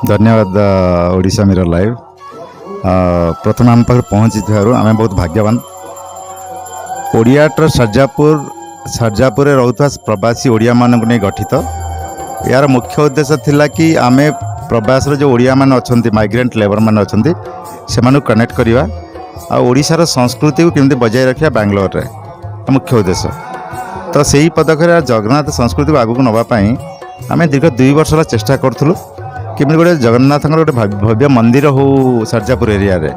धन्यवाद Odisha mirror live प्रथम आम पाखे पहुँची आम बहुत भाग्यवान। ओडियाटर सरजापुर रोता प्रवासी ओडिया मान गठित यार मुख्य उद्देश्य थिला कि आम प्रवास जो ओडिया मान अच्छा माइग्रेंट लेबर मान अच्छा से कनेक्ट करवा आशार संस्कृति को केमती बजाय रखा बेंगलोर रे मुख्य उद्देश्य। तो सही पदक्षेप जगन्नाथ संस्कृति को आगू नापी आम दीर्घ 2 वर्ष चेष्टा करूँ केमी गोटे जगन्नाथ गोटे भव्य मंदिर हो सरजापुर एरिया रे।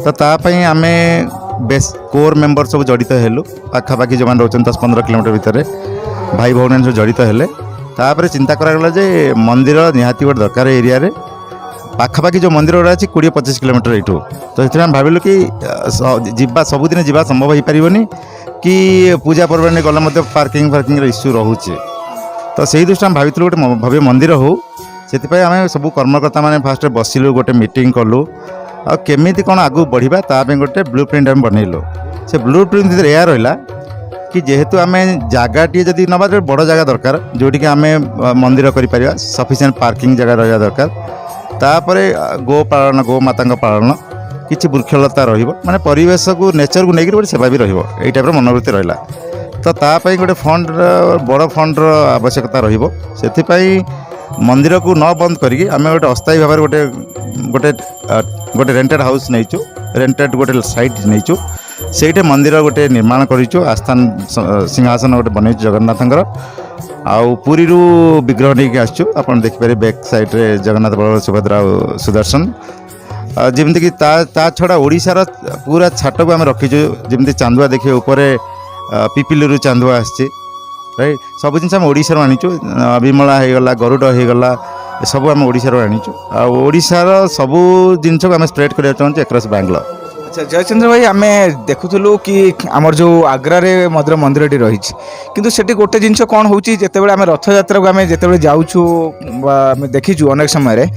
तो तापाई आम बेस कोर मेंबर सब जड़ित हेलु पाखापाखि जो मैंने रोचन 10-15 किलोमीटर भितर भाई भौणी सब जड़ित हेले। तापर चिंता करागला जे मंदिर निहाती गोटे दरकार एरिया रे पाखापाखि जो मंदिर गुड़ा अच्छी 20-25 किलोमीटर यू। तो ये भाविलु कि जीवा सबुदिन जीवा संभव हो पारनि कि पूजा पर्व ने गला पार्किंग इश्यू रोचे। तो सही दृष्टि आम भाई गोटे भव्य मंदिर हो से आम सब कर्मकर्ता मैंने फास्ट बसिलु गोटे मीटिंग कलु आमी कौन आगू बढ़ा ताप गोटे ब्लू प्रिंट आम बनइलु। से ब्लू प्रिंट यह रहा कि जेहेतु आम जगह जदि नवा बड़ जगह दरकार जोटि आम मंदिर कर सफिसीयंट पार्किंग जगह रहा दरकार। तापरे गो पालन गो माता पालन किसी वृक्षलता माने परिवेश को नेचर को लेकिन गोटे सेवा भी रही टाइप मनोवृत्ति रहा। तो तापाई गोटे फंड बड़ फंड्र आवश्यकता रही मंदिर को न बंद करी आम गोटे अस्थायी भाव गोटे गोटे गोटे रेंटेड हाउस नहीं रेंटेड गोटे साइट नहीं से मंदिर गोटे निर्माण करूँ आस्थान सिंहासन गोटे बनई जगन्नाथंकर आउ पुरी विग्रह नहीं आसचु आप देखिपारे बैक साइड रे जगन्नाथ बलभद्र सुभद्रा सुदर्शन जमी कि ता छड़ा ओडिशार पूरा छाट को आम रखीचु जमी चांदुआ देखिए ऊपर पिपिलू चांदुआ आसचे राइट सब जिन आम ओडिशार आनीचु विमला होगला गरुड़ होगला सब आम ओडिशार आनीचु ओडिशार सबू जिनस को आम स्प्रेड करने चाहूँ अक्रॉस बेंगलोर। अच्छा जयचंद्र भाई आम देखुलु कि आमर जो आग्रार मध्य मंदिरटी रही किंतु सेठी गोटे जिनस कौन होची जेतेबेले आम रथ यात्रा को आम जेतेबेले जाउछु देखीचु अनेक समय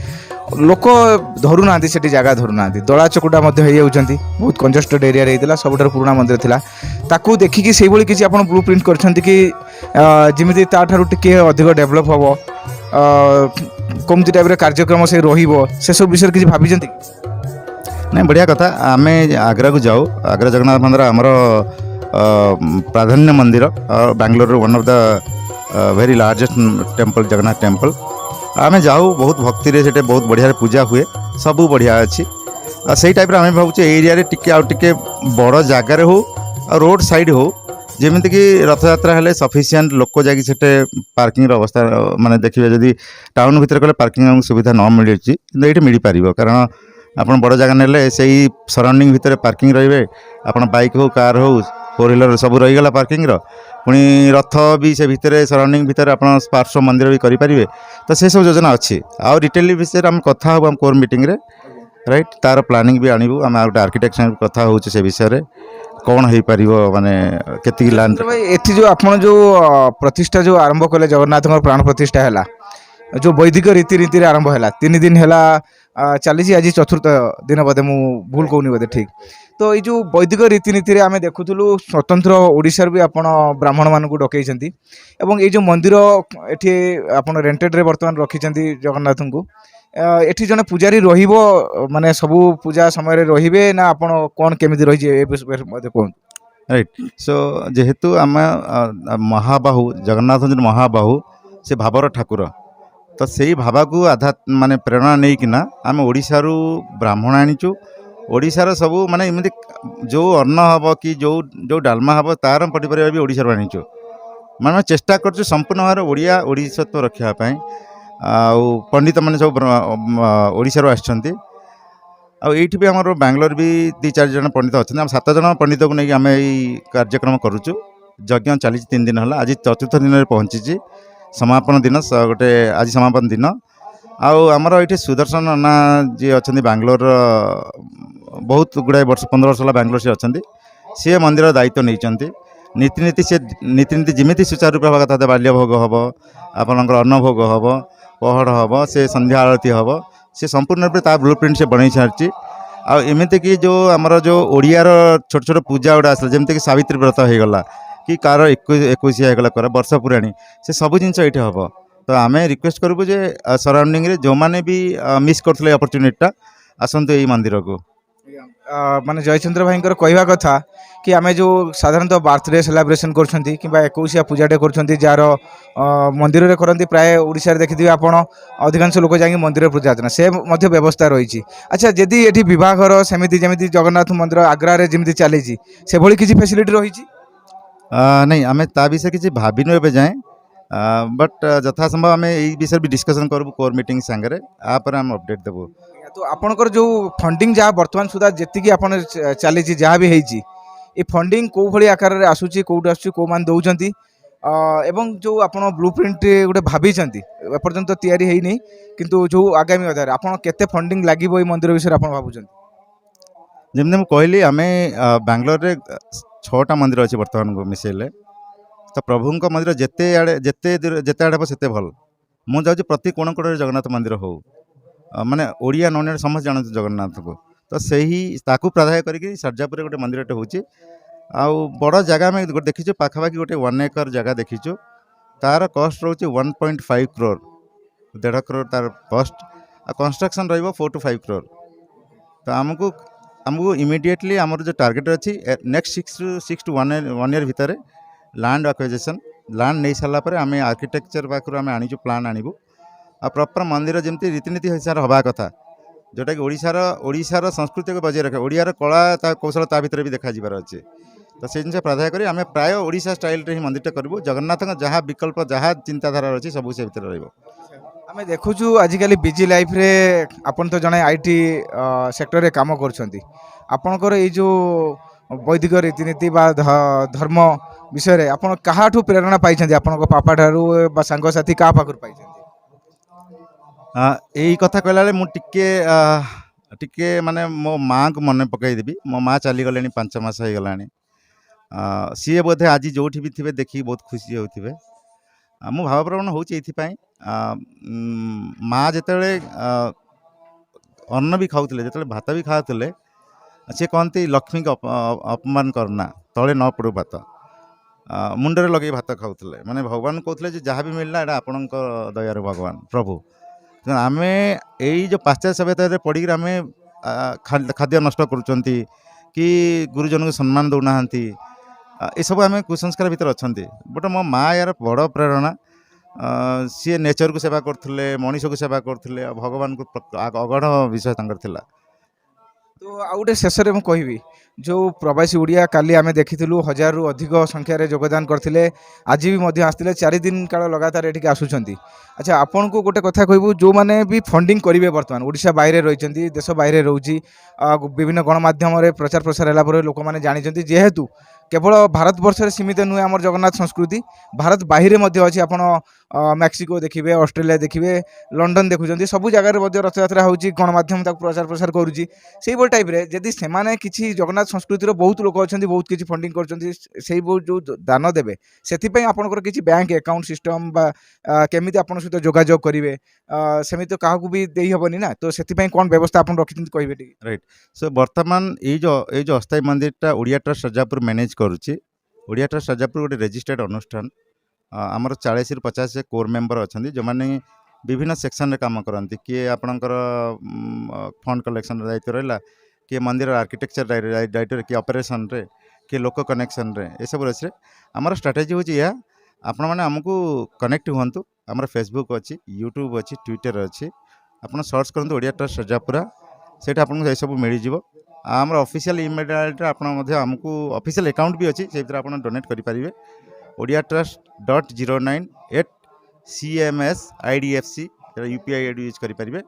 लोक धरू ना से जगह धरू ना दला चकुटा बहुत कंजेस्टेड एरिया रही सबुठार पुराना मंदिर थिला ताकू देखिकी से भाई किसी आप ब्लू प्रिंट करछंती कि जमी ताठारू टिके अधिक डेभलप हम कमती टाइप कार्यक्रम से रहिबो से सब विषय किसी भाभी नहीं बढ़िया कथा आम आग्रा को जाऊ आग्रा जगन्नाथ मंदिर आमर प्राधान्य मंदिर Bangalore one of the very largest temple Jagannath temple आम जाऊ बहुत भक्ति रे सेटे बहुत बढ़िया पूजा हुए सबू बढ़िया अच्छी से टाइप आम भावुँ एरिया टिके आउ टिके बड़ जगार हो रोड साइड हो जमीती कि रथ यात्रा हेले सफिसीयंट लोक जाके पार्किंग अवस्था माने देखिए जदि टाउन भितर कले पार्किंग सुविधा न मिली कि मिल पार कारण आप बड़ जगह ने से सराउंडिंग भितर पार्किंग रे आप बाइक हो कार हो 4 व्हीलर सब रहीगला पार्किंग पुणी रथ भी से भितर सराउंडिंग भितर आप पार्श्व मंदिर भी करेंगे। तो से सब योजना अच्छी आउ डिटेल विषय आम कथा हो आम कोर मीटिंग रे राइट तार प्लानिंग भी आणबू आम गोटे आर्किटेक्ट कथा हो से विषय कौन हो पार माने केतिकी लैंड एथि जो आप जो प्रतिष्ठा जो आरंभ कले जगन्नाथ प्राण प्रतिष्ठा है जो वैदिक रीति आरंभ है 3 दिन है चली आज 4th दिन बोधे मु भूल कहूनी बोधे ठीक। तो ये जो वैदिक रीतिनीति आम देखुलु स्वतंत्र ओडिशार भी आपण ब्राह्मण मान को डकई एवं ये जो मंदिर एठी आपण रेंटेड रे वर्तमान रखी जगन्नाथ को एठी जने पुजारी रहिबो माने सबु पूजा समय रे रहिबे ना आपण कोन केमिति रहि जे मते कोन राइट। सो जेहेतु आम महाबाहु जगन्नाथ महाबाहु से भावर ठाकुर तो से भावा को आधा माने प्रेरणा नहीं कि आम ओडिशारू ब्राह्मण आनीचु ओडिशार सबू माने एमती जो अन्न हम कि जो डालमा हम तार पनीपरिया भी ओडिशारू आनीचु माने चेष्टा कर संपूर्ण भाव ओडिया ओडिशत्व रखापी पंडित मैंने सब ओडिशारू आछंती आईठी भी आमर बेंगलोर भी 2-4 जन पंडित अच्छा आम 7 जन पंडित को लेकिन आम यही कार्यक्रम करुचु यज्ञ चली 3 दिन है आज 4th दिन में पहुँची समापन दिन गोटे आज समापन दिन आमर ये सुदर्शन अन्ना जी अच्छा बेंगलोर बहुत गुड़ाए वर्ष 15 वर्ष है बेंगलोर से अच्छा सी मंदिर दायित्व नहीं नीतिनीति से नीतिनीति जमी सुचारू रूप हवा कथा बाल्य भोग हम आपंकर अन्न भोग हम पहड़ हम से संध्या आरती हम से संपूर्ण रूप से ब्लू प्रिंट से बन सारी आमती कि जो आमर जो ओडियार छोट छोट पूजा गुड़ा आसला जमीक सावित्री व्रत होगला कि कार 21 होगला कर वर्ष पुराणी से सब जिन ये हम तो आम रिक्वेस्ट करूँ जे सराउंडिंग रे जो मैंने भी मिस करते अपरच्युनिटा आसतु यही मंदिर को। ମାନେ ଜୟଚନ୍ଦ୍ର ଭାଇଙ୍କର କହିବା କଥା କି ଆମେ ଯେଉଁ ସାଧାରଣତଃ ବାର୍ଥଡେ ସେଲିବ୍ରେସନ୍ କରୁଛନ୍ତି କିମ୍ବା ଏକୋଇଶିଆ ପୂଜାଟେ କରୁଛନ୍ତି ଯାହାର ମନ୍ଦିରରେ କରନ୍ତି ପ୍ରାୟ ଓଡ଼ିଶାରେ ଦେଖିଥିବେ ଆପଣ ଅଧିକାଂଶ ଲୋକ ଯାଇକି ମନ୍ଦିରରେ ପୂଜା ଅର୍ଚ୍ଚନା ସେ ମଧ୍ୟ ବ୍ୟବସ୍ଥା ରହିଛି। ଆଚ୍ଛା ଯଦି ଏଠି ବିବାହର ସେମିତି ଯେମିତି ଜଗନ୍ନାଥ ମନ୍ଦିର ଆଗ୍ରାରେ ଯେମିତି ଚାଲିଛି ସେଭଳି କିଛି ଫ୍ୟାସିଲିଟି ରହିଛି? नहीं आम ता विषय किसी भाविनु ए जाए बट यथासंभव आम यही विषय भी डिस्कसन करूँ कोर मीटिंग सांगे आपर आम अपडेट देबू। तो आपणकर जो फंडिंग जहाँ बर्तमान सुधा जी आप चली जहाँ भी होती फंडिंग कौ भाई आकार में आसूची कौट आसूँ कौ मान दौरान एवं जो आप ब्लू प्रिंट गोटे भाई एपर्तंत तैयारी होनी किंतु जो आगामी अध्याय आप केते फंडिंग लगे ये मंदिर विषय आप भावुं? जमी मुझे कहली आम बांग्लोर रे 6टा मंदिर अच्छे बर्तमान को मिसेले तो प्रभु मंदिर जिते आड़े जिते जिते आड़े से भल मुझे प्रति कोण कोण जगन्नाथ मंदिर हो माने ओडिया नन ओडिया समस्त जानते जगन्नाथ को तो से ही प्राधान्य करके सरजापुर गोटे मंदिर होची आउ बड़ जगह में गोटे देखीचु पाखापाखि गोटे 1 एकर जगह देखीचु तार कस्ट रोचे 1.5 करोड़ 1.5 करोड़ तार कस्ट आ कंस्ट्रक्शन रहिबो 4 to 5 करोड़। तो आमको आमको इमिडिएटली आमर जो टार्गेट अच्छी नेक्स्ट 6 to 1 year भितर लैंड एक्विजिशन लैंड नहीं सारा पर आम आर्किटेक्चर पाखर आम आनीचु प्लान आणबू आ प्रॉपर मंदिर जमती रीतिनीति हिसाब हवा कथा जोटा कि ओडिशार संस्कृति को बजाय रखे ओडियार कला कौशल ता भीतर भी देखा जीवार अच्छे तो से जिन प्राधान्य करी आम प्राय ओडिशा स्टाइल रे ही मंदिरटा करूँ जगन्नाथ जहाँ विकल्प जहाँ चिंताधारा अच्छी सब से भीतर रहिबो। आम देखुचु आजिकल बिजी लाइफ रे आपन तो जने आईटी सेक्टर रे काम करछंती आपनकर ये जो वैदिक रीतिनीति बा धर्म विषय रे आपन कहाठू प्रेरणा पाइछंती आपनको पापा ठारू बा सांग साथी का पाखर पाइछंती? यही कथा कहला टिके माने मो माँ को मन पकईदेवी मो माँ चली गले 5 मास हो गला सी बोधे आज जो भी थे देखिए बहुत खुशी होते मु भावप्रवण हूँ माँ जिते अन्न भी खाऊले जो भात भी खाते सी कहती लक्ष्मी को अपमान करना तले न पड़ू भात मुंडरे लगे भात खाऊले माने भगवान कहते जहाँ भी मिलला एटा आपण दयार भगवान प्रभु आम यही जो पाश्चात्य सभ्यता पड़ी आम खाद्य नष्ट करुँच कि गुरुजन को सम्मान दौना ये सब आम कुसंस्कार भीतर अच्छा बट मो माँ यार बड़ प्रेरणा सी नेचर को सेवा करते मनीष को सेवा करते भगवान को अगढ़ विषय था। तो आउ गोटे शेष में कहबी जो प्रवासी ओडिया काली आमे देखिथिलु 1000 रु अधिक संख्या रे योगदान करथिले आज भी मध्य आसथिले 4 दिन काल लगातार एठिक आसुछंती। अच्छा आपन को गोटे कथा कहबू जो माने भी फंडिंग करिवे वर्तमान ओडिशा बाहर रहिचंती देश बाहर रहउची विभिन्न गणमाध्यम रे प्रचार प्रसार होला पर लोक माने जानिचंती जेहेतु केवल भारत वर्ष रे सीमित नुहे आमर जगन्नाथ संस्कृति भारत बाहर मध्य अछि आपण मेक्सिको देखिए ऑस्ट्रेलिया देखिए लंडन देखुं सब जगार रथ यात्रा होची गणमाध्यम प्रचार प्रसार करुँची से टाइप रे जदि से किसी जगन्नाथ संस्कृतिर बहुत लोक अच्छा बहुत किसी फंडिंग कर जो दान देवे से आपंकर किसी बैंक अकाउंट सिस्टम केमी आप सहित जोगाजोग करेंगे सेमि तो क्या भी दे हेनी ना तो से कौन व्यवस्था आप रखी कहे राइट सो बर्तमान ये जो अस्थायी मंदिरटा ओडिया ट्रस्ट सरजापुर मैनेज करुच्ची ओडिया ट्रस्ट सरजापुर गोटे रजिस्टर्ड अनुष्ठान आमर 40 रु 50 कोर मेंबर अच्छा जो मैंने विभिन्न सेक्शन रे काम करती किए आपणकर फंड कलेक्शन दायित्व रहा किए मंदिर आर्किटेक्चर दायित्व किए ऑपरेशन रे किए लोक कनेक्शन रे ये सब अच्छे आमर स्ट्राटेजी हूँ यह आपण मैंने आमको कनेक्ट हूँ आमर फेसबुक अच्छी यूट्यूब अच्छी ट्विटर अच्छी आप सर्च करूँ ओडिया ट्रस्ट सरजापुरा से आपको ये सब मिलଯିव आमर ऑफिशियल ईमेल आईडी आमको ऑफिशियल अकाउंट भी अच्छी से आप डोनेट करेंगे odiya.09@cms.idfc UPI आईडी यूज करेंगे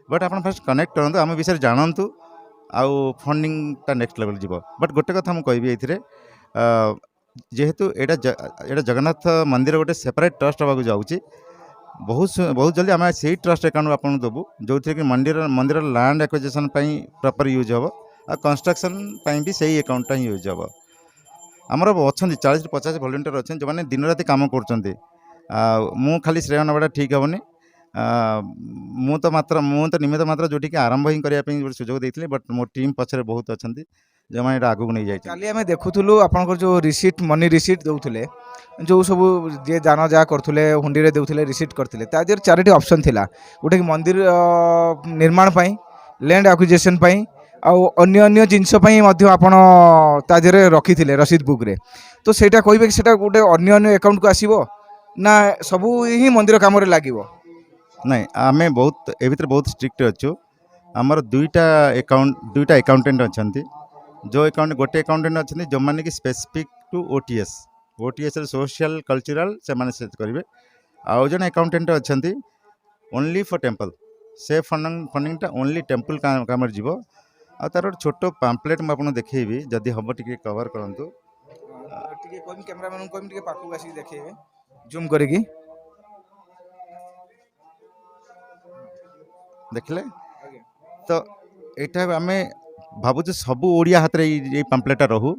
बट आप फास्ट कनेक्ट करूँ आम विषय जानतु आउ फंडिंगटा नेक्स्ट लेवल जीव बट गोटे कथा मुझे कहबी ये जेहेतु एटा जगन्नाथ मंदिर गोटे सेपरेट ट्रस्ट होगा जाऊँगी बहुत जल्दी आम से ट्रस्ट अकाउंट आपको देवु जो थी कि मंदिर लैंड एक्विजिशन प्रॉपर यूज हम आ कंस्ट्रक्शन भी सही अकाउंटा ही यूज हम आमर अच्छा 40 रु 50 वॉलंटियर अच्छे जो मैंने दिन राति काम कर खाली श्रेय नवाटा ठीक हेनी मु तो निमित्त मात्र जो आरंभ ही करने सुजोग देती बट मो टीम पछरे बहुत अच्छा ଯେଉଁମାନେ ଏଇଟା ଆଗକୁ ନେଇଯାଇଛନ୍ତି। କାଲି ଆମେ ଦେଖୁଥିଲୁ ଆପଣଙ୍କର ଯେଉଁ ରିସିଟ୍ ମନି ରିସିଟ୍ ଦେଉଥିଲେ, ଯେଉଁ ସବୁ ଯିଏ ଦାନ ଯାହା କରୁଥିଲେ ହୁଣ୍ଡିରେ ଦେଉଥିଲେ ରିସିଟ୍ କରିଥିଲେ, ତା ଦେହରେ 4ଟି ଅପସନ୍ ଥିଲା। ଗୋଟେକି ମନ୍ଦିର ନିର୍ମାଣ ପାଇଁ, ଲ୍ୟାଣ୍ଡ ଆକ୍ୱିଜିସନ୍ ପାଇଁ, ଆଉ ଅନ୍ୟ ଅନ୍ୟ ଜିନିଷ ପାଇଁ ମଧ୍ୟ ଆପଣ ତା ଦେହରେ ରଖିଥିଲେ ରସିଦ ବୁକ୍ରେ। ତ ସେଇଟା କହିବେ କି ସେଇଟା ଗୋଟେ ଅନ୍ୟ ଅନ୍ୟ ଆକାଉଣ୍ଟକୁ ଆସିବ ନା ସବୁ ହିଁ ମନ୍ଦିର କାମରେ ଲାଗିବ? ନାଇଁ, ଆମେ ବହୁତ ଏ ଭିତରେ ବହୁତ ଷ୍ଟ୍ରିକ୍ଟ ଅଛୁ। ଆମର ଦୁଇଟା ଆକାଉଣ୍ଟାଣ୍ଟ ଅଛନ୍ତି। ଯେଉଁ ଗୋଟେ ଆକାଉଣ୍ଟାଣ୍ଟ ଅଛନ୍ତି ଯେଉଁମାନେ କି ସ୍ପେସିଫିକ୍ ଟୁ ଓଟିଏସ୍ର ସୋସିଆଲ କଲଚରାଲ ସେମାନେ ସେ କରିବେ। ଆଉ ଜଣେ ଆକାଉଣ୍ଟାଣ୍ଟ ଅଛନ୍ତି ଓନ୍ଲି ଫର୍ ଟେମ୍ପଲ୍। ସେ ଫଣ୍ଡିଙ୍ଗଟା ଓନ୍ଲି ଟେମ୍ପଲ୍ କାମରେ ଯିବ। ଆଉ ତାର ଗୋଟେ ଛୋଟ ପାମ୍ପଲେଟ୍ ମୁଁ ଆପଣଙ୍କୁ ଦେଖେଇବି, ଯଦି ହେବ ଟିକେ କଭର କରନ୍ତୁ। ଟିକେ କହିବି କ୍ୟାମେରାମ୍ୟାନଙ୍କୁ କହିବି ଟିକେ ପାଖକୁ ଆସିକି ଦେଖେଇବେ ଜୁମ୍ କରିକି। ଦେଖିଲେ ତ ଏଇଟା ଆମେ ଭାବୁଛୁ ସବୁ ଓଡ଼ିଆ ହାତରେ ଏଇ ପାମ୍ପଲେଟ୍ଟା ରହୁ।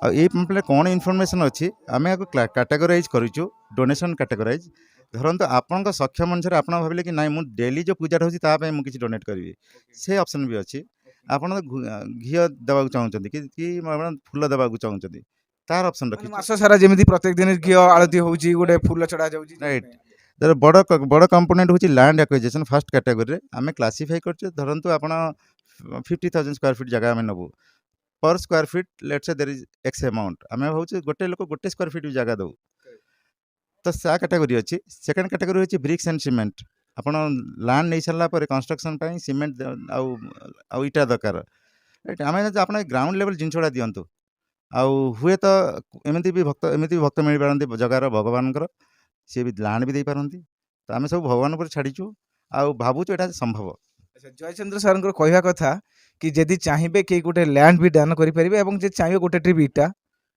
ଆଉ ଏଇ ପାମ୍ପଲେଟ୍ କ'ଣ ଇନଫର୍ମେସନ୍ ଅଛି ଆମେ ଆକୁ କାଟାଗୋରାଇଜ୍ କରିଛୁ, ଡୋନେସନ୍ କାଟାଗୋରାଇଜ୍। ଧରନ୍ତୁ ଆପଣଙ୍କ ସକ୍ଷମ ଅନୁସାରେ ଆପଣ ଭାବିଲେ କି ନାଇଁ ମୁଁ ଡେଲି ଯେଉଁ ପୂଜାଟା ହେଉଛି ତା ପାଇଁ ମୁଁ କିଛି ଡୋନେଟ୍ କରିବି, ସେ ଅପସନ୍ ବି ଅଛି। ଆପଣ ଘିଅ ଦେବାକୁ ଚାହୁଁଛନ୍ତି କି ଆପଣ ଫୁଲ ଦେବାକୁ ଚାହୁଁଛନ୍ତି, ତାର ଅପସନ୍ ରଖିଛୁ। ମାସ ସାରା ଯେମିତି ପ୍ରତ୍ୟେକ ଦିନ ଘିଅ ଆଳତି ହେଉଛି, ଗୋଟେ ଫୁଲ ଛଡ଼ା ଯାଉଛି। ରାଇଟ୍। ତାର ବଡ଼ କମ୍ପୋନେଣ୍ଟ ହେଉଛି ଲ୍ୟାଣ୍ଡ ଆକ୍ୱିଜିସନ୍। ଫାର୍ଷ୍ଟ କ୍ୟାଟାଗୋରୀରେ ଆମେ କ୍ଲାସିଫାଇ କରୁଛୁ। ଧରନ୍ତୁ ଆପଣ 50,000 ସ୍କୋୟାର ଫିଟ୍ ଜାଗା ଆମେ ନେବୁ, per square feet let's there is x amount. ଆମେ ଭାବୁଛୁ ଗୋଟେ ଲୋକ ଗୋଟେ ସ୍କୋୟାର ଫିଟ୍ ଜାଗା ଦେଉ, ତ ତା କ୍ୟାଟାଗୋରୀ ଅଛି। ସେକେଣ୍ଡ କ୍ୟାଟାଗୋରୀ ହେଉଛି ବ୍ରିକ୍ସ ଆଣ୍ଡ ସିମେଣ୍ଟ। ଆପଣ ଲ୍ୟାଣ୍ଡ ନେଇସାରିଲା ପରେ କନଷ୍ଟ୍ରକ୍ସନ୍ ପାଇଁ ସିମେଣ୍ଟ ଆଉ ଇଟା ଦରକାର। ରାଇଟ୍। ଆମେ ଆପଣ ଗ୍ରାଉଣ୍ଡ ଲେଭେଲ୍ ଜିନିଷ ଗୁଡ଼ା ଦିଅନ୍ତୁ। ଆଉ ହୁଏତ ଏମିତି ବି ଭକ୍ତ ମିଳିପାରନ୍ତି ଜଗାର, ଭଗବାନଙ୍କର, ସିଏ ବି ଲ୍ୟାଣ୍ଡ ବି ଦେଇପାରନ୍ତି। ତ ଆମେ ସବୁ ଭଗବାନ ଉପରେ ଛାଡ଼ିଛୁ ଆଉ ଭାବୁଛୁ ଏଇଟା ସମ୍ଭବ। ଜୟଚନ୍ଦ୍ର ସାର୍ଙ୍କର କହିବା କଥା କି ଯଦି ଚାହିଁବେ କେହି ଗୋଟେ ଲ୍ୟାଣ୍ଡ ବି ଦାନ କରିପାରିବେ, ଏବଂ ଯଦି ଚାହିଁବେ ଗୋଟେ ଟ୍ରିପ୍ ଇଟା,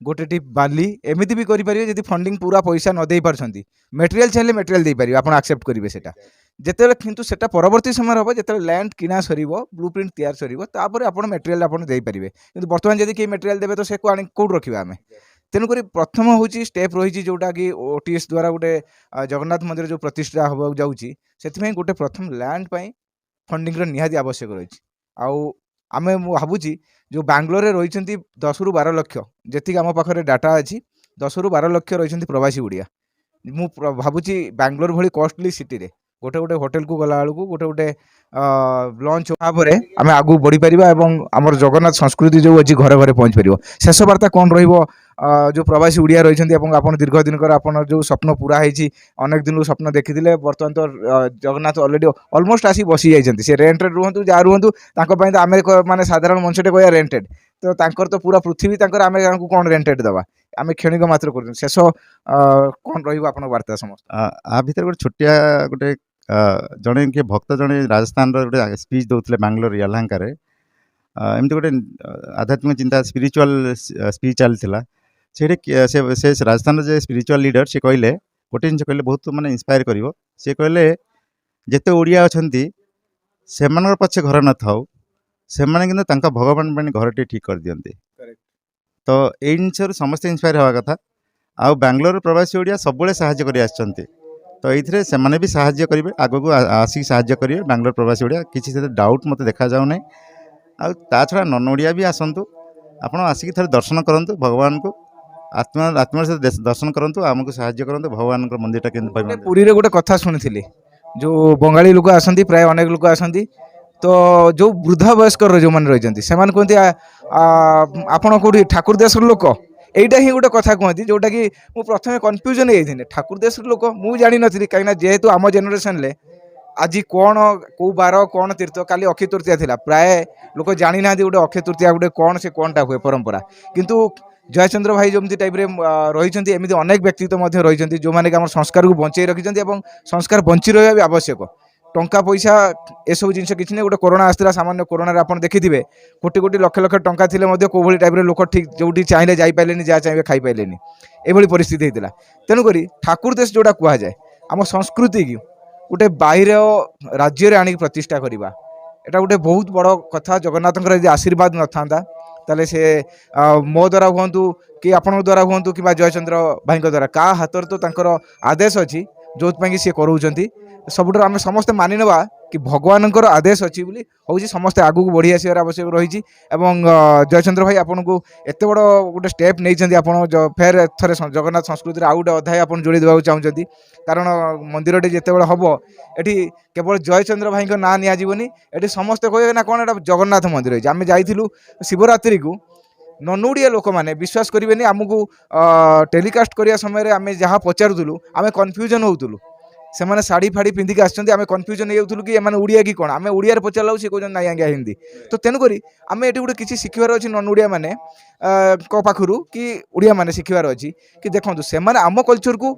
ଗୋଟେ ଟ୍ରିପ୍ ବାଲି, ଏମିତି ବି କରିପାରିବେ। ଯଦି ଫଣ୍ଡିଂ ପୁରା ପଇସା ନ ଦେଇ ପାରୁଛନ୍ତି, ମେଟେରିଆଲ୍ ଚାହିଁଲେ ମେଟେରିଆଲ୍ ଦେଇପାରିବେ, ଆପଣ ଆକ୍ସେପ୍ଟ କରିବେ ସେଟା। ଯେତେବେଳେ କିନ୍ତୁ ସେଟା ପରବର୍ତ୍ତୀ ସମୟରେ ହେବ, ଯେତେବେଳେ ଲ୍ୟାଣ୍ଡ କିଣା ସରିବ, ବ୍ଲୁ ପ୍ରିଣ୍ଟ ତିଆରି ସରିବ, ତାପରେ ଆପଣ ମେଟେରିଆଲ୍ ଆପଣ ଦେଇପାରିବେ। କିନ୍ତୁ ବର୍ତ୍ତମାନ ଯଦି କେହି ମେଟେରିଆଲ୍ ଦେବେ ତ ସେ ଆଣି କେଉଁଠୁ ରଖିବା ଆମେ? ତେଣୁକରି ପ୍ରଥମ ହେଉଛି ଷ୍ଟେପ୍ ରହିଛି ଯେଉଁଟାକି ଓଟିଏସ୍ ଦ୍ୱାରା ଗୋଟେ ଜଗନ୍ନାଥ ମନ୍ଦିର ଯେଉଁ ପ୍ରତିଷ୍ଠା ହେବାକୁ ଯାଉଛି, ସେଥିପାଇଁ ଗୋଟେ ପ୍ରଥମ ଲ୍ୟାଣ୍ଡ ପାଇଁ ଫଣ୍ଡିଂର ନିହାତି ଆବଶ୍ୟକ ରହିଛି। ଆଉ ମୁଁ ଭାବୁଛି ଯେଉଁ ବାଙ୍ଗଲୋରରେ ରହିଛନ୍ତି 10ରୁ 12 ଲକ୍ଷ, ଯେତିକି ଆମ ପାଖରେ ଡାଟା ଅଛି, 10ରୁ 12 ଲକ୍ଷ ରହିଛନ୍ତି ପ୍ରବାସୀ ଓଡ଼ିଆ। ମୁଁ ଭାବୁଛି ବାଙ୍ଗଲୋର ଭଳି କଷ୍ଟଲି ସିଟିରେ ଗୋଟେ ହୋଟେଲକୁ ଗଲାବେଳକୁ ଗୋଟେ ଲଞ୍ଚ ଭାବରେ ଆମେ ଆଗକୁ ବଢ଼ିପାରିବା, ଏବଂ ଆମର ଜଗନ୍ନାଥ ସଂସ୍କୃତି ଯେଉଁ ଅଛି ଘରେ ଘରେ ପହଞ୍ଚିପାରିବ। ଶେଷ ବାର୍ତ୍ତା କ'ଣ ରହିବ ଯେଉଁ ପ୍ରବାସୀ ଓଡ଼ିଆ ରହିଛନ୍ତି, ଏବଂ ଆପଣ ଦୀର୍ଘ ଦିନକର ଆପଣ ଯେଉଁ ସ୍ୱପ୍ନ ପୁରା ହେଇଛି, ଅନେକ ଦିନରୁ ସ୍ୱପ୍ନ ଦେଖିଥିଲେ, ବର୍ତ୍ତମାନ ତ ଜଗନ୍ନାଥ ଅଲରେଡ଼ି ଅଲମୋଷ୍ଟ ଆସିକି ବସି ଯାଇଛନ୍ତି। ସେ ରେଣ୍ଟରେ ରୁହନ୍ତୁ, ଯାହା ରୁହନ୍ତୁ, ତାଙ୍କ ପାଇଁ ତ ଆମେ ମାନେ ସାଧାରଣ ମଣିଷଟେ କହିବା ରେଣ୍ଟେଡ୍, ତ ତାଙ୍କର ତ ପୁରା ପୃଥିବୀ ତାଙ୍କର, ଆମେ ତାଙ୍କୁ କ'ଣ ରେଣ୍ଟେଡ୍ ଦେବା? ଆମେ କ୍ଷଣିକ ମାତ୍ର କରୁଛନ୍ତି। ଶେଷ କ'ଣ ରହିବ ଆପଣଙ୍କ ବାର୍ତ୍ତା ସମସ୍ତ? ଆ ଭିତରେ ଗୋଟେ ଛୋଟିଆ ଗୋଟେ ଜଣେ କିଏ ଭକ୍ତ ଜଣେ ରାଜସ୍ଥାନର ଗୋଟେ ସ୍ପିଚ୍ ଦେଉଥିଲେ ବାଙ୍ଗଲୋର ୟେଲାହାଙ୍କାରେ। ଏମିତି ଗୋଟେ ଆଧ୍ୟାତ୍ମିକ ଚିନ୍ତା ସ୍ପିରିଚୁଆଲ ସ୍ପିଚ୍ ଚାଲିଥିଲା। ସେଇଠି ସେ ରାଜସ୍ଥାନର ଯେ ସ୍ପିରିଚୁଆଲ ଲିଡର, ସେ କହିଲେ ଗୋଟେ ଜିନିଷ କହିଲେ ବହୁତ ମାନେ ଇନ୍ସପାୟାର କରିବ। ସେ କହିଲେ ଯେତେ ଓଡ଼ିଆ ଅଛନ୍ତି ସେମାନଙ୍କର ପଛେ ଘର ନଥାଉ, ସେମାନେ କିନ୍ତୁ ତାଙ୍କ ଭଗବାନ ପାଇଁ ଘରଟିଏ ଠିକ୍ କରିଦିଅନ୍ତି। ତ ଏଇ ଜିନିଷରୁ ସମସ୍ତେ ଇନ୍ସପାୟାର ହେବା କଥା। ଆଉ ବାଙ୍ଗଲୋର ପ୍ରବାସୀ ଓଡ଼ିଆ ସବୁବେଳେ ସାହାଯ୍ୟ କରି ଆସିଛନ୍ତି, ତ ଏଇଥିରେ ସେମାନେ ବି ସାହାଯ୍ୟ କରିବେ, ଆଗକୁ ଆସିକି ସାହାଯ୍ୟ କରିବେ ବାଙ୍ଗଲୋର ପ୍ରବାସୀ ଓଡ଼ିଆ। କିଛି ସେଥିରେ ଡାଉଟ୍ ମୋତେ ଦେଖାଯାଉନାହିଁ। ଆଉ ତା ଛଡ଼ା ନନ୍ ଓଡ଼ିଆ ବି ଆସନ୍ତୁ, ଆପଣ ଆସିକି ଥରେ ଦର୍ଶନ କରନ୍ତୁ ଭଗବାନଙ୍କୁ, ଆତ୍ମାର ସହିତ ଦର୍ଶନ କରନ୍ତୁ, ଆମକୁ ସାହାଯ୍ୟ କରନ୍ତୁ ଭଗବାନଙ୍କର ମନ୍ଦିରଟା କେମିତି ପାଇବ। ପୁରୀରେ ଗୋଟେ କଥା ଶୁଣିଥିଲି, ଯେଉଁ ବଙ୍ଗାଳୀ ଲୋକ ଆସନ୍ତି, ପ୍ରାୟ ଅନେକ ଲୋକ ଆସନ୍ତି, ତ ଯେଉଁ ବୃଦ୍ଧା ବୟସ୍କର ଯେଉଁମାନେ ରହିଛନ୍ତି ସେମାନେ କୁହନ୍ତି ଆପଣ କେଉଁଠି ଠାକୁର ଦେଶର ଲୋକ? এইটা ହିଁ ଗୋଟେ କଥା କୁହନ୍ତି, ଯେଉଁଟାକି ମୁଁ ପ୍ରଥମେ କନଫ୍ୟୁଜନ୍ ହେଇଯାଇଥିଲି। ଠାକୁର ଦେଶର ଲୋକ ମୁଁ ଜାଣିନଥିଲି, କାହିଁକିନା ଯେହେତୁ ଆମ ଜେନେରେସନ୍ରେ ଆଜି କ'ଣ କେଉଁ ବାର କ'ଣ ତୀର୍ଥ, କାଲି ଅକ୍ଷୟ ତୃତୀୟା ଥିଲା, ପ୍ରାୟ ଲୋକ ଜାଣିନାହାନ୍ତି ଗୋଟେ ଅକ୍ଷୟ ତୃତୀୟା ଗୋଟେ କ'ଣ, ସେ କ'ଣଟା ହୁଏ ପରମ୍ପରା। କିନ୍ତୁ ଜୟଚନ୍ଦ୍ର ଭାଇ ଯେମିତି ଟାଇପ୍ରେ ରହିଛନ୍ତି, ଏମିତି ଅନେକ ବ୍ୟକ୍ତିତ୍ୱ ମଧ୍ୟ ରହିଛନ୍ତି ଯେଉଁମାନେ କି ଆମର ସଂସ୍କାରକୁ ବଞ୍ଚେଇ ରଖିଛନ୍ତି, ଏବଂ ସଂସ୍କାର ବଞ୍ଚି ରହିବା ବି ଆବଶ୍ୟକ। ଟଙ୍କା ପଇସା ଏସବୁ ଜିନିଷ କିଛି ନାହିଁ। ଗୋଟେ କରୋନା ଆସିଥିଲା, ସାମାନ୍ୟ କରୋନାରେ ଆପଣ ଦେଖିଥିବେ କୋଟି କୋଟି ଲକ୍ଷ ଲକ୍ଷ ଟଙ୍କା ଥିଲେ ମଧ୍ୟ କେଉଁଭଳି ଟାଇପ୍ରେ ଲୋକ ଠିକ୍ ଯେଉଁଠି ଚାହିଁଲେ ଯାଇପାରିଲେନି, ଯାହା ଚାହିଁବେ ଖାଇପାରିଲେନି, ଏଭଳି ପରିସ୍ଥିତି ହେଇଥିଲା। ତେଣୁକରି ଠାକୁର ଦେଶ ଯେଉଁଟା କୁହାଯାଏ, ଆମ ସଂସ୍କୃତିକୁ ଗୋଟେ ବାହିର ରାଜ୍ୟରେ ଆଣିକି ପ୍ରତିଷ୍ଠା କରିବା, এটা ଗୋଟେ ବହୁତ ବଡ଼ କଥା। ଜଗନ୍ନାଥଙ୍କର ଯଦି ଆଶୀର୍ବାଦ ନଥାନ୍ତା, ତାହେଲେ ସେ ମୋ ଦ୍ୱାରା ହୁଅନ୍ତୁ କି ଆପଣଙ୍କ ଦ୍ୱାରା ହୁଅନ୍ତୁ କିମ୍ବା ଜୟଚନ୍ଦ୍ର ଭାଇଙ୍କ ଦ୍ୱାରା, କାହା ହାତରେ ତ ତାଙ୍କର ଆଦେଶ ଅଛି ଯେଉଁଥିପାଇଁ କି ସିଏ କରାଉଛନ୍ତି। ସବୁଠାରୁ ଆମେ ସମସ୍ତେ ମାନି ନେବା कि भगवानଙ୍କର आदेश अच्छी बोली हूँ समस्ते आगू बढ़ी आसबार आवश्यक रही जयचंद्र भाई आपन को एत बड़ गोटे स्टेप नहीं आप फेर थे जगन्नाथ संस्कृति आउ गोटे अध्याय आप जोड़ी देवा चाहते कारण मंदिर जिते बड़े हम ये केवल जयचंद्र भाई ना निजी ये समस्ते कहे ना कौन जगन्नाथ मंदिर आम जाइलु शिवरात्रि को ननुड़िया लोक मैंने विश्वास करेंगे आमको टेलीकास्ट करने समय आम जहाँ पचारूलु आम कन्फ्यूजन होतुलु से मैंने शाढ़ी फाड़ी पिंधिक आसछन्ति आम कन्फ्यूजन होतुलु कि एमाने उड़िया कि कौन आम उड़िया पचारू सी कहते ना आज्ञा हिंदी तो तेणुक आम ये गोटे किसी शिखबार अच्छी ननुड़िया मैंने पाखु कि उड़िया मैंने शिखबार अच्छी कि देखो से आम कल्चर को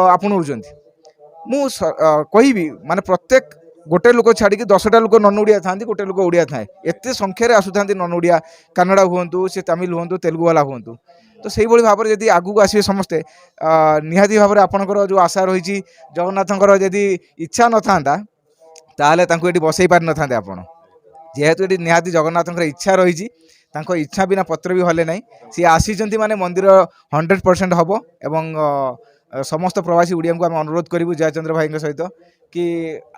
आपणाऊँ मु कहि माने प्रत्येक गोटे लोक छाड़ी 10टा लोक ननुड़िया था गोटे लोक उड़िया थाए एत संख्यार आसुता ननुड़िया कन्नड़ा हूँ सी तमिल हूँ तेलुगु वाला हूँ तो से भाव में जब आगू आसवे समस्ते निहाती भाव में आपणकर जो आशा रही जगन्नाथर जदि इच्छा न था ताले ये बसई पारि न था आप जेहेतु ये निहाती जगन्नाथर इच्छा रही इच्छा बिना पत्र भी हले ना सी आसी माने मंदिर 100% हम एवं समस्त प्रवासी उड़िया को आम अनुरोध करूँ जयचंद्र भाई सहित कि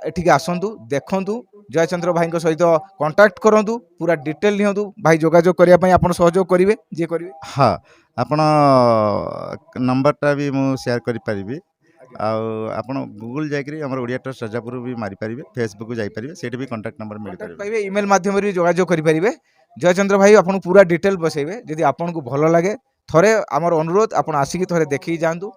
एठिक आसतु देखु जयचंद्र भाई सहित कांटेक्ट करूँ पूरा डिटेल नियंतु भाई जोगाजोग करने आप सहयोग करेंगे जी करेंगे हाँ आपण नंबरटा भी मु शेयर करि आपण गूगल जाकरी हमर ओडिया ट्रस्ट राजापुर भी मारी पारिबे फेसबुक को जाई पारिबे सेठी भी कांटेक्ट नंबर मिल पारिबे ईमेल माध्यम रे जोगाजोग करि पारिबे जयचंद्र भाई आपन पूरा डिटेल बसैबे जदि आपन को भलो लागे थरे हमर अनुरोध आपन आसिकी थरे देखि जांतु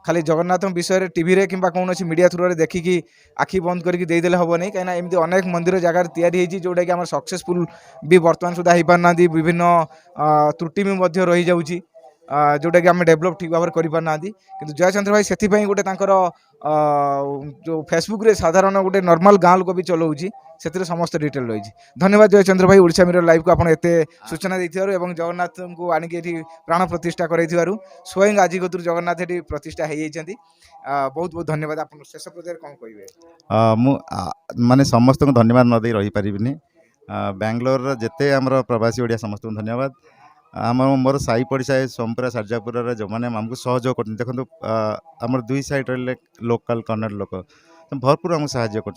खाली जगन्नाथ विषय टीवी रे किंबा कौन मीडिया थ्रू देखिकी आखि बंद करके देदेले हम नहीं कहीं एमती अनेक मंदिर जगार तैयारी जोटा कि सक्सेसफुल भी बर्तमान सुधा हो पारना विभिन्न त्रुटि भी रही जाऊँगी जोटा कि आम डेभलप ठीक भाव में करना कि जयचंद्र भाई से गोटे जो फेसबुक रे साधारण गोटे नॉर्मल गाँव लोक भी चलाऊँगी से समस्त डिटेल रही धन्यवाद जयचंद्र भाई ओडिशा मिरर लाइव को आप एत सूचना देथिबारु एवं जगन्नाथ को आनिक प्राण प्रतिष्ठा करथिबारु स्वयं आज गतुर जगन्नाथ ये प्रतिष्ठा हो बहुत बहुत धन्यवाद आप शेष पर्यायर कौन कहे माने समस्त को धन्यवाद न दे रही पारिबिनी बेंगलोर जेते आमर प्रवासी ओडिया समस्त को धन्यवाद आम मोर साई पड़िशा सोमपुरा सारजापुर जो मैंने आमको सहयोग कर देखो आमर दुई साइड रही लोकल कन्नड़ लोक भरपूर आमको साहाଯ୍य कर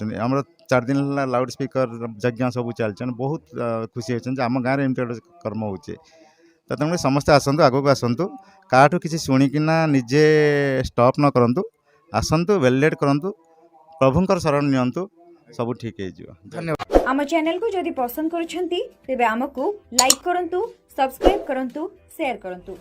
4 दिन लाउड स्पीकर यज्ञ सब चलते बहुत खुशी होती आम गाँव में एमती कर्म हो तेणु समस्ते आसतु आगक आसतु काठू किसी शुणिकिना निजे स्टॉप न करंतु आसतु वेलडेट करंतु प्रभुंकर शरण नियंतु सब ठीक हो धन्यवाद आम चैनल को जदि पसंद करुछंती तेबे आमको लाइक करंतु सब्सक्राइब करंतु शेयर करंतु।